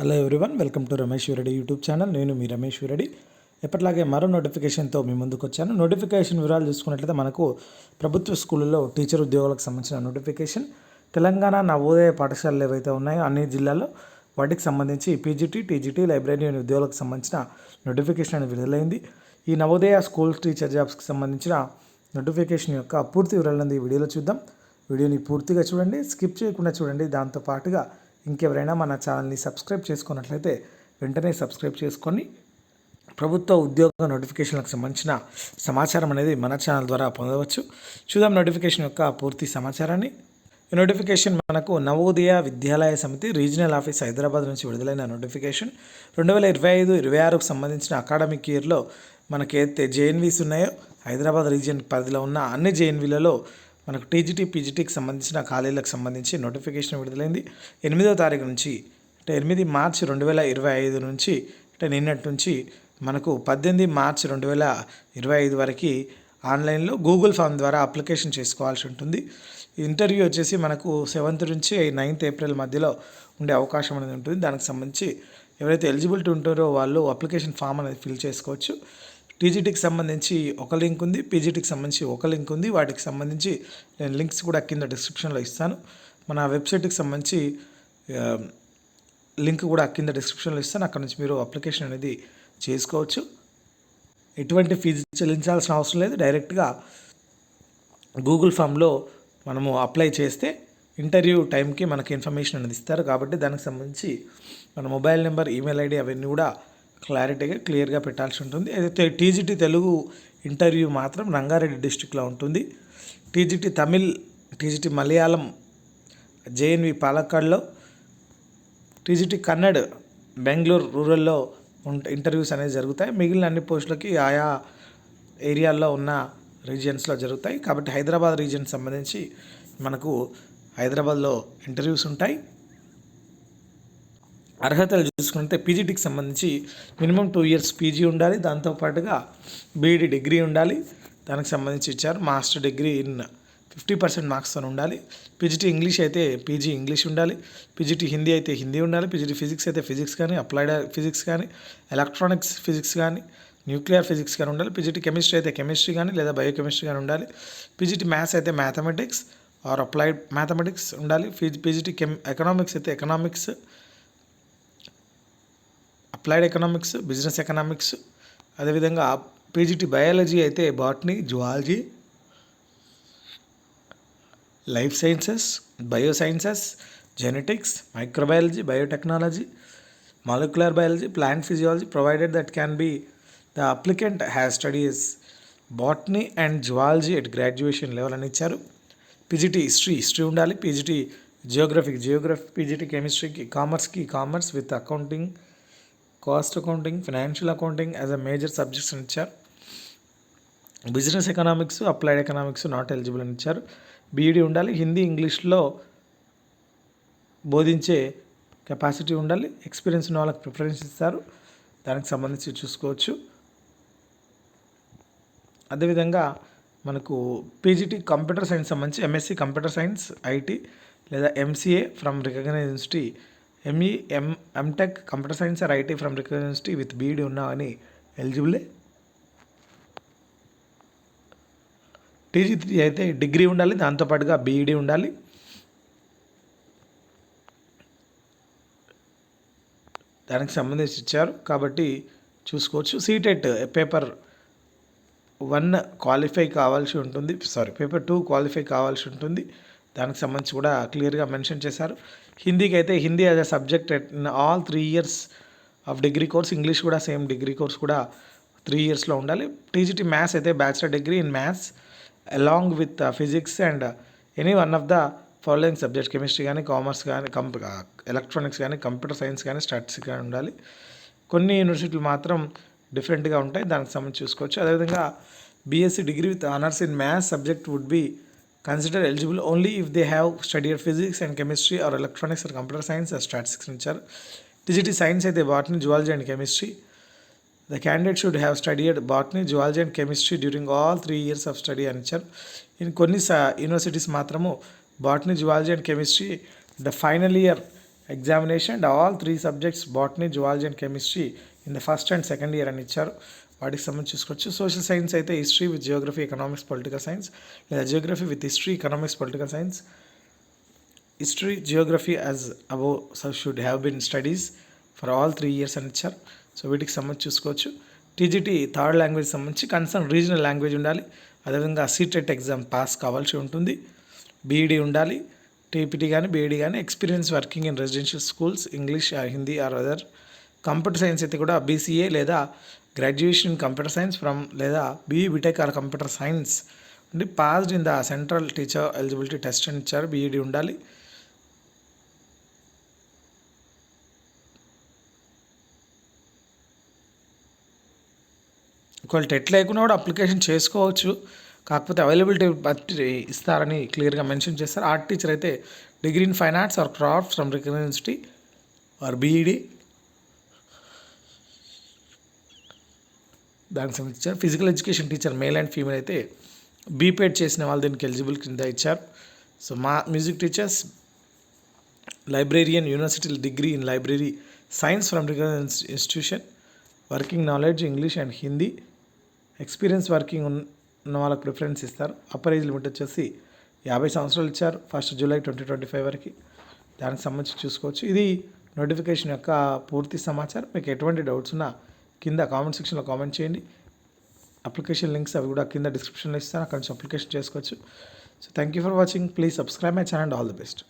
Hello everyone, welcome to Ramesh Reddy YouTube channel. నేను మీ రమేష్ రెడ్డి. ఎప్పటిలాగే మరో నోటిఫికేషన్తో మీ ముందుకు వచ్చాను. నోటిఫికేషన్ వివరాలు చూసుకున్నట్లయితే మనకు ప్రభుత్వ స్కూళ్ళలో టీచర్ ఉద్యోగాలకు సంబంధించిన నోటిఫికేషన్, తెలంగాణ నవోదయ పాఠశాలలు ఏవైతే ఉన్నాయో అన్ని జిల్లాల్లో వాటికి సంబంధించి పీజీటీ, టీజీటీ, లైబ్రరీయన్ ఉద్యోగాలకు సంబంధించిన నోటిఫికేషన్ అనేది విడుదలైంది. ఈ నవోదయ స్కూల్ టీచర్ జాబ్స్కి సంబంధించిన నోటిఫికేషన్ యొక్క పూర్తి వివరాలను ఈ వీడియోలో చూద్దాం. వీడియోని పూర్తిగా చూడండి, స్కిప్ చేయకుండా చూడండి. దాంతోపాటుగా ఇంకెవరైనా మన ఛానల్ని సబ్స్క్రైబ్ చేసుకున్నట్లయితే వెంటనే సబ్స్క్రైబ్ చేసుకొని ప్రభుత్వ ఉద్యోగ నోటిఫికేషన్లకు సంబంధించిన సమాచారం అనేది మన ఛానల్ ద్వారా పొందవచ్చు. చూద్దాం నోటిఫికేషన్ యొక్క పూర్తి సమాచారాన్ని. ఈ నోటిఫికేషన్ మనకు నవోదయ విద్యాలయ సమితి రీజనల్ ఆఫీస్ హైదరాబాద్ నుంచి విడుదలైన నోటిఫికేషన్. 2025-26కు సంబంధించిన అకాడమిక్ ఇయర్లో మనకైతే జేఎన్వీస్ ఉన్నాయో హైదరాబాద్ రీజియన్ పరిధిలో ఉన్న అన్ని జేఎన్వీలలో మనకు టీజీటీ, పీజీటీకి సంబంధించిన ఖాళీలకు సంబంధించి నోటిఫికేషన్ విడుదలైంది. 8వ తారీఖు నుంచి అంటే 8 మార్చి 2025 నుంచి అంటే నిన్నటి నుంచి మనకు 18 మార్చి 2025 వరకు ఆన్లైన్లో గూగుల్ ఫామ్ ద్వారా అప్లికేషన్ చేసుకోవాల్సి ఉంటుంది. ఇంటర్వ్యూ వచ్చేసి మనకు 7th నుంచి 9th ఏప్రిల్ మధ్యలో ఉండే అవకాశం అనేది ఉంటుంది. దానికి సంబంధించి ఎవరైతే ఎలిజిబిలిటీ ఉంటారో వాళ్ళు అప్లికేషన్ ఫామ్ అనేది ఫిల్ చేసుకోవచ్చు. టీజీటీకి సంబంధించి ఒక లింక్ ఉంది, పీజీటీకి సంబంధించి ఒక లింక్ ఉంది. వాటికి సంబంధించి నేను లింక్స్ కూడా కింద డిస్క్రిప్షన్లో ఇస్తాను. మన వెబ్సైట్కి సంబంధించి లింక్ కూడా కింద డిస్క్రిప్షన్లో ఇస్తాను. అక్కడ నుంచి మీరు అప్లికేషన్ అనేది చేసుకోవచ్చు. ఎటువంటి ఫీజు చెల్లించాల్సిన అవసరం లేదు. డైరెక్ట్గా గూగుల్ ఫామ్లో మనము అప్లై చేస్తే ఇంటర్వ్యూ టైంకి మనకి ఇన్ఫర్మేషన్ అనేది ఇస్తారు. కాబట్టి దానికి సంబంధించి మన మొబైల్ నెంబర్, ఈమెయిల్ ఐడి అవన్నీ కూడా క్లియర్గా పెట్టాల్సి ఉంటుంది. అయితే టీజీటీ తెలుగు ఇంటర్వ్యూ మాత్రం రంగారెడ్డి డిస్టిక్లో ఉంటుంది. TGT Tamil, TGT Malayalam JNV పాలక్కాడ్లో, టీజీటీ కన్నడ్ బెంగళూరు రూరల్లో ఇంటర్వ్యూస్ అనేవి జరుగుతాయి. మిగిలిన అన్ని పోస్టులకి ఆయా ఏరియాల్లో ఉన్న రీజియన్స్లో జరుగుతాయి. కాబట్టి హైదరాబాద్ రీజియన్కి సంబంధించి మనకు హైదరాబాద్లో ఇంటర్వ్యూస్ ఉంటాయి. అర్హతలు చూసుకుంటే పీజీటీకి సంబంధించి మినిమం 2 years పీజీ ఉండాలి. దాంతోపాటుగా బీఈడీ డిగ్రీ ఉండాలి. దానికి సంబంధించి ఇచ్చారు. మాస్టర్ డిగ్రీ ఇన్ 50% మార్క్స్తో ఉండాలి. పీజీటీ ఇంగ్లీష్ అయితే పీజీ ఇంగ్లీష్ ఉండాలి. పీజీటీ హిందీ అయితే హిందీ ఉండాలి. పీజీటీ ఫిజిక్స్ అయితే ఫిజిక్స్ కానీ, అప్లైడ్ ఫిజిక్స్ కానీ, ఎలక్ట్రానిక్స్ ఫిజిక్స్ కానీ, న్యూక్లియర్ ఫిజిక్స్ కానీ ఉండాలి. పీజీటీ కెమిస్ట్రీ అయితే కెమిస్ట్రీ కానీ లేదా బయోకెమిస్ట్రీ కానీ ఉండాలి. పీజీటీ మ్యాథ్స్ అయితే మ్యాథమెటిక్స్ ఆర్ అప్లైడ్ మ్యాథమెటిక్స్ ఉండాలి. పీజీటీ ఎకనామిక్స్ అయితే economics, applied economics, business economics. అదేవిధంగా పీజీటీ బయాలజీ అయితే botany, zoology, life sciences, biosciences, genetics, microbiology, biotechnology, molecular biology, plant physiology, provided that can be the applicant has studies botany and zoology at graduation level అని ఇచ్చారు. PGT history ఉండాలి. PGT geography, PGT కెమిస్ట్రీకి, commerce with accounting, cost accounting, financial accounting as a major subjects అని ఇచ్చారు. Business economics, applied economics not eligible అని ఇచ్చారు. B Ed ఉండాలి. హిందీ ఇంగ్లీష్లో బోధించే కెపాసిటీ ఉండాలి. ఎక్స్పీరియన్స్ ఉన్న వాళ్ళకి ప్రిఫరెన్స్ ఇస్తారు. దానికి సంబంధించి చూసుకోవచ్చు. అదేవిధంగా మనకు పీజీటీ కంప్యూటర్ సైన్స్ సంబంధించి ఎంఎస్సి కంప్యూటర్ సైన్స్ ఐటీ లేదా MCA from recognised university, MTech computer science or IT from recognised university with BEd ఉన్నా అని ఎలిజిబులే. టీజీటీ అయితే డిగ్రీ ఉండాలి. దాంతోపాటుగా బీఈడీ ఉండాలి. దానికి సంబంధించి ఇచ్చారు కాబట్టి చూసుకోవచ్చు. సీటెట్ పేపర్ 1 క్వాలిఫై కావాల్సి ఉంటుంది. పేపర్ 2 క్వాలిఫై కావాల్సి ఉంటుంది. దానికి సంబంధించి కూడా క్లియర్గా మెన్షన్ చేశారు. హిందీకి అయితే Hindi as a subject in all 3 years of degree course. English కూడా సేమ్ డిగ్రీ కోర్స్ కూడా 3 yearsలో ఉండాలి. టీజీటీ మ్యాథ్స్ అయితే bachelor degree in maths along with physics and any one of the following subjects, chemistry కానీ, commerce కానీ, electronics కానీ, computer science కానీ, statistics కానీ ఉండాలి. కొన్ని యూనివర్సిటీలు మాత్రం డిఫరెంట్గా ఉంటాయి. దానికి సంబంధించి చూసుకోవచ్చు. అదేవిధంగా BSc degree with honours in maths subject would be consider eligible only if they have studied physics and chemistry or electronics or computer science or statistics ఇచ్చారు. టీజీటీ సైన్స్ అయితే botany, zoology and chemistry. The candidate should have studied botany, zoology and chemistry during all 3 years of study అని ఇచ్చారు. కొన్ని universities మాత్రము botany, zoology and chemistry the final year examination and all 3 subjects botany, zoology and chemistry in the first and second year అని ఇచ్చారు. వాటికి సంబంధించి చూసుకోవచ్చు. Social science అయితే history with geography, economics, political science, లేదా geography with history, economics, political science. History, geography as above should have been studies for all 3 years అని ఇచ్చారు. So వీటికి సంబంధించి చూసుకోవచ్చు. టీజీటీ థర్డ్ లాంగ్వేజ్ సంబంధించి కన్సర్న్ రీజనల్ లాంగ్వేజ్ ఉండాలి. అదేవిధంగా సీటెట్ ఎగ్జామ్ పాస్ కావాల్సి ఉంటుంది. బీఈడీ ఉండాలి. టీపీటీ కానీ బీఈడీ కానీ experience working in residential schools, English Hindi or other. Computer science అయితే కూడా బీసీఏ లేదా graduation in computer science from లేదా BE BTech or computer science ఉండి passed in the central teacher eligibility test అని ఇచ్చారు. బీఈడీ ఉండాలి. ఒకవేళ టెట్ లేకుండా కూడా అప్లికేషన్ చేసుకోవచ్చు. కాకపోతే అవైలబిలిటీ బట్టి ఇస్తారని క్లియర్గా మెన్షన్ చేస్తారు. ఆర్ట్ టీచర్ అయితే degree in fine arts or crafts from recognised university or BEd దానికి సంబంధించి physical education teacher male and female అయితే బీపేడ్ చేసిన వాళ్ళు దీనికి ఎలిజిబుల్ కింద ఇచ్చారు. So music teachers, librarian, university degree in library science from recognised institution, working knowledge English and Hindi, experience working ఉన్న వాళ్ళకి ప్రిఫరెన్స్ ఇస్తారు. అప్పర్ ఏజ్ లిమిట్ వచ్చేసి 50 సంవత్సరాలు ఇచ్చారు 1 జూలై 2025 వరకు. దానికి సంబంధించి చూసుకోవచ్చు. ఇది నోటిఫికేషన్ యొక్క పూర్తి సమాచారం. మీకు ఎటువంటి డౌట్స్ ఉన్నా కింద కామెంట్ సెక్షన్లో కామెంట్ చేయండి. అప్లికేషన్ లింక్స్ అవి కూడా కింద డిస్క్రిప్షన్లో ఇస్తాను. అక్కడ నుంచి అప్లికేషన్ చేసుకోవచ్చు. So thank you for watching. Please subscribe my channel. All the best.